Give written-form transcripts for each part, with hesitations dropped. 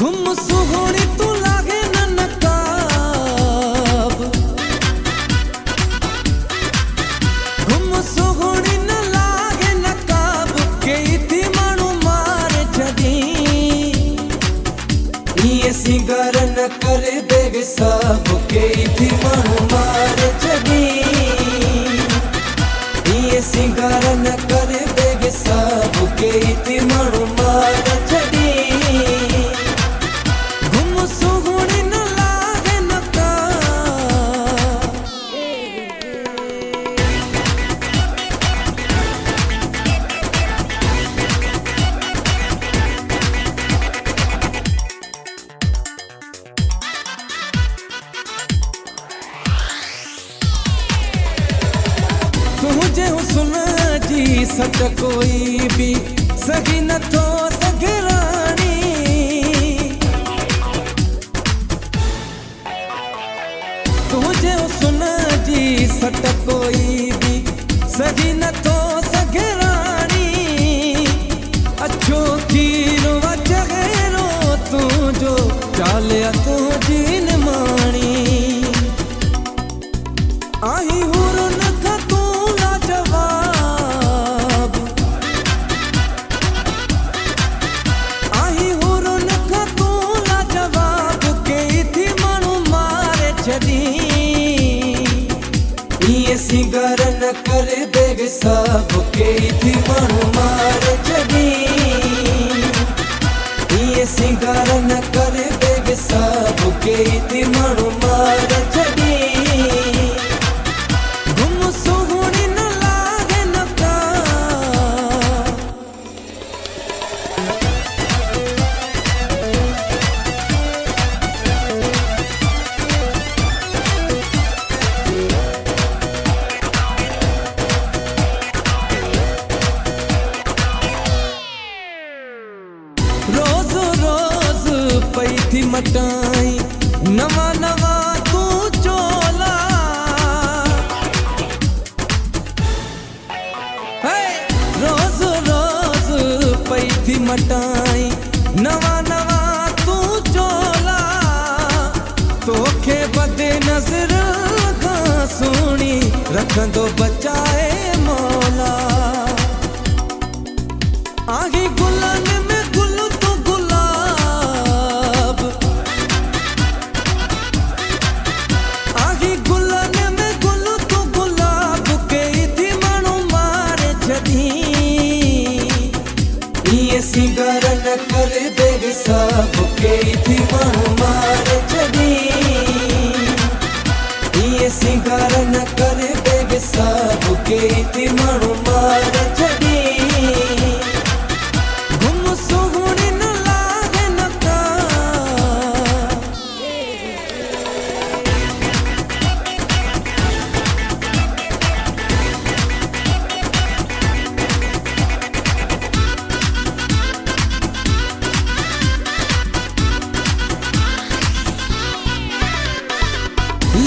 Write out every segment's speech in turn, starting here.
गुम सुहोनी तू लागे न नकाब, गुम सुहोनी न लागे नकाब, कई थी मानू मार छदी ये सिंगार न कर देग सब, कई थी मानू मार छदी ये सिंगार न कर देग सब, कई थी मानू मार छदी तुझे सुना जी सच कोई भी सगी न थो सगरानी, तुझे सुना जी सच कोई भी सगी न थो सगरानी, अच्छो खीरो वचगेरो तू जो चालिया तू जीन मानी आही हुर न ये सिंगार न कर देग सब, कई थी मानू मार छदी ये सिंगार न कर देग सब, कई थी मानू मार छदी गुम सुहोनी न लागे नकाब, रोज रोज पई थी मटाई नवा नवा तू चोला, रोज रोज पई थी मटाई नवा नवा तू चोला, तोखे बदे नजर का सुनी रखंदो बचाए मौला आही गुलन में गुल तो गुलाब, आही गुलन में गुल तो गुलाब, कई थी मानू मार छदी ये सिंगार न कर देग सब, कई थी मानू मार छदी ये सिंगार न कर देग सब, कई थी मानू मार छदी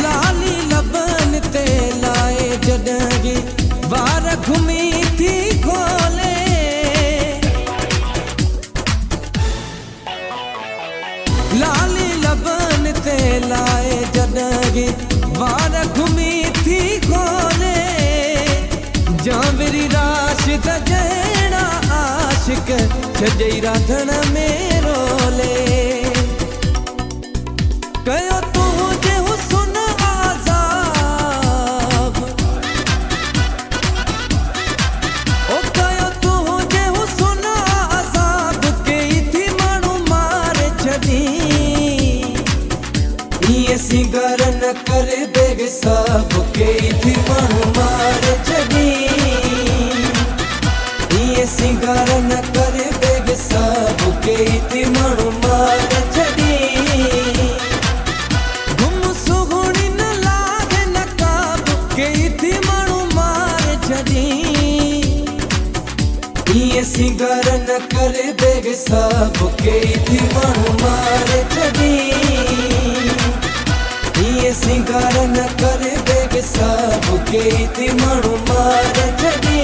लाली लबन ते लाए जडगी वार घुमी थी खोले, लाली लबन ते लाए जडगी वार घुमी थी खोले, जावरी राशिद जैना आशिक छजई राधन में रोले कयो तुझे हुस्न आजाब, ओ कयो तुझे हुस्न आजाब, कई थी मानू मार छदी ये सिंगार न कर देग सब, कई थी मानू मार छदी ये सिंगार न कर देग सब, कई थी मानू मार छदी ये सिंगार न कर देग सब, कई थी मानू मार छदी ये सिंगार न कर देग सब, कई थी मानू मार छदी।